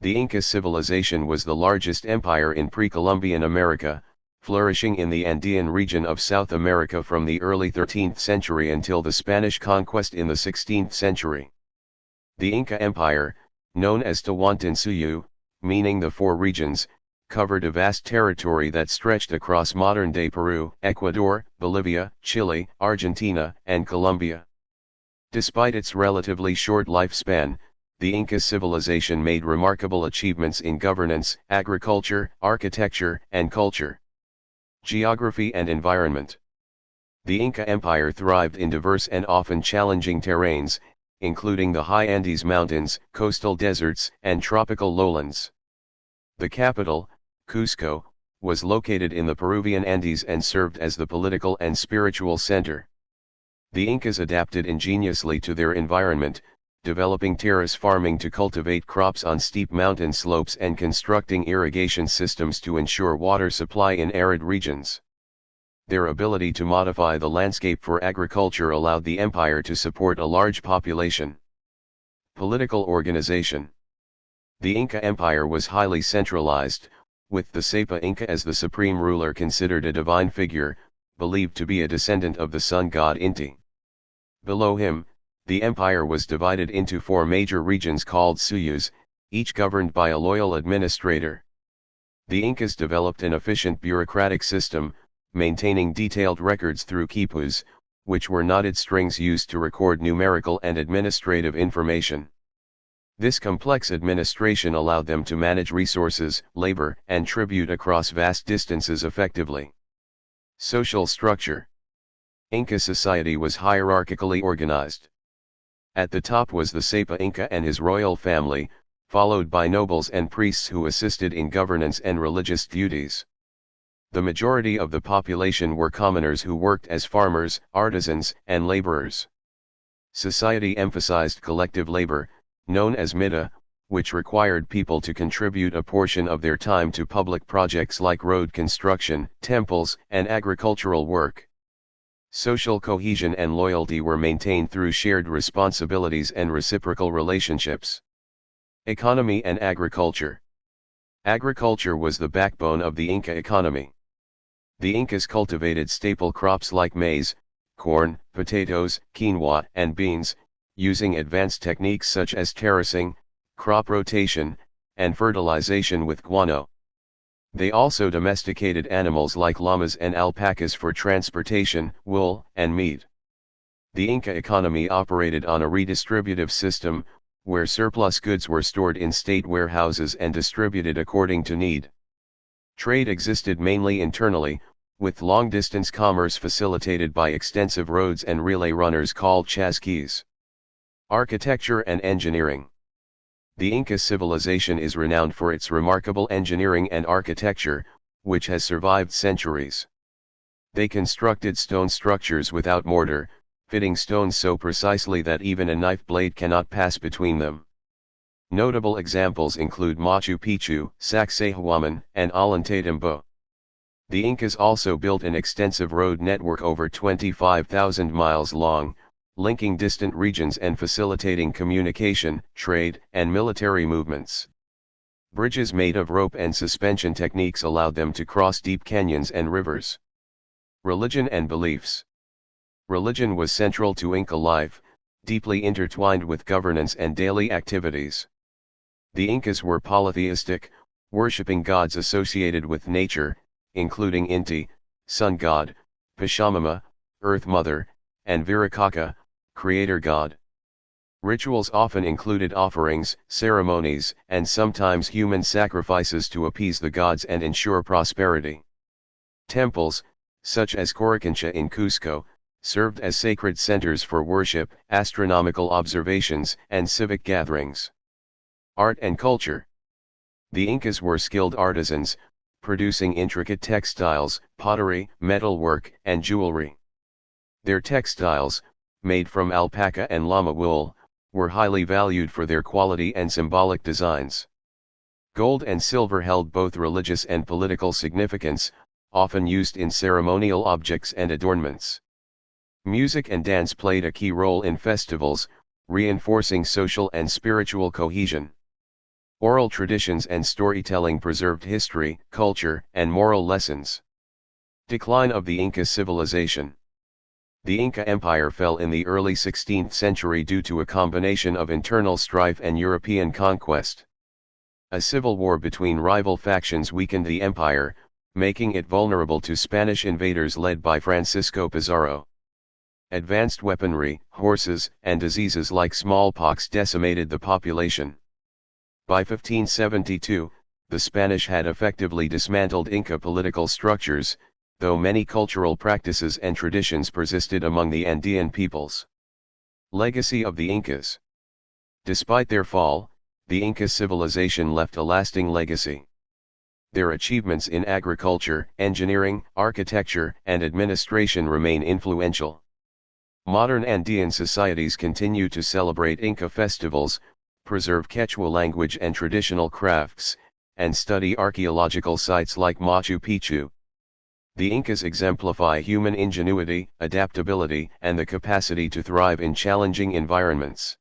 The Inca civilization was the largest empire in pre-Columbian America, flourishing in the Andean region of South America from the early 13th century until the Spanish conquest in the 16th century. The Inca Empire, known as Tawantinsuyu, meaning the Four Regions, covered a vast territory that stretched across modern-day Peru, Ecuador, Bolivia, Chile, Argentina, and Colombia. Despite its relatively short lifespan, the Inca civilization made remarkable achievements in governance, agriculture, architecture, and culture. Geography and environment. The Inca Empire thrived in diverse and often challenging terrains, including the high Andes Mountains, coastal deserts, and tropical lowlands. The capital, Cusco, was located in the Peruvian Andes and served as the political and spiritual center. The Incas adapted ingeniously to their environment, developing terrace farming to cultivate crops on steep mountain slopes and constructing irrigation systems to ensure water supply in arid regions. Their ability to modify the landscape for agriculture allowed the empire to support a large population. Political organization. The Inca Empire was highly centralized, with the Sapa Inca as the supreme ruler considered a divine figure, believed to be a descendant of the sun god Inti. Below him, the empire was divided into four major regions called suyus, each governed by a loyal administrator. The Incas developed an efficient bureaucratic system, maintaining detailed records through quipus, which were knotted strings used to record numerical and administrative information. This complex administration allowed them to manage resources, labor, and tribute across vast distances effectively. Social structure. Inca society was hierarchically organized. At the top was the Sapa Inca and his royal family, followed by nobles and priests who assisted in governance and religious duties. The majority of the population were commoners who worked as farmers, artisans, and laborers. Society emphasized collective labor, known as mita, which required people to contribute a portion of their time to public projects like road construction, temples, and agricultural work. Social cohesion and loyalty were maintained through shared responsibilities and reciprocal relationships. Economy and agriculture. Agriculture was the backbone of the Inca economy. The Incas cultivated staple crops like maize, corn, potatoes, quinoa, and beans, using advanced techniques such as terracing, crop rotation, and fertilization with guano. They also domesticated animals like llamas and alpacas for transportation, wool, and meat. The Inca economy operated on a redistributive system, where surplus goods were stored in state warehouses and distributed according to need. Trade existed mainly internally, with long-distance commerce facilitated by extensive roads and relay runners called chasquis. Architecture and engineering. The Inca civilization is renowned for its remarkable engineering and architecture, which has survived centuries. They constructed stone structures without mortar, fitting stones so precisely that even a knife blade cannot pass between them. Notable examples include Machu Picchu, Sacsayhuaman, and Ollantaytambo. The Incas also built an extensive road network over 25,000 miles long, linking distant regions and facilitating communication, trade, and military movements. Bridges made of rope and suspension techniques allowed them to cross deep canyons and rivers. Religion and beliefs. Religion was central to Inca life, deeply intertwined with governance and daily activities. The Incas were polytheistic, worshipping gods associated with nature, including Inti, sun god, Pachamama, earth mother, and Viracocha, creator god. Rituals often included offerings, ceremonies, and sometimes human sacrifices to appease the gods and ensure prosperity. Temples, such as Coricancha in Cusco, served as sacred centers for worship, astronomical observations, and civic gatherings. Art and culture. The Incas were skilled artisans, producing intricate textiles, pottery, metalwork, and jewelry. Their textiles, made from alpaca and llama wool, were highly valued for their quality and symbolic designs. Gold and silver held both religious and political significance, often used in ceremonial objects and adornments. Music and dance played a key role in festivals, reinforcing social and spiritual cohesion. Oral traditions and storytelling preserved history, culture, and moral lessons. Decline of the Inca civilization. The Inca Empire fell in the early 16th century due to a combination of internal strife and European conquest. A civil war between rival factions weakened the empire, making it vulnerable to Spanish invaders led by Francisco Pizarro. Advanced weaponry, horses, and diseases like smallpox decimated the population. By 1572, the Spanish had effectively dismantled Inca political structures, though many cultural practices and traditions persisted among the Andean peoples. Legacy of the Incas. Despite their fall, the Inca civilization left a lasting legacy. Their achievements in agriculture, engineering, architecture, and administration remain influential. Modern Andean societies continue to celebrate Inca festivals, preserve Quechua language and traditional crafts, and study archaeological sites like Machu Picchu. The Incas exemplify human ingenuity, adaptability, and the capacity to thrive in challenging environments.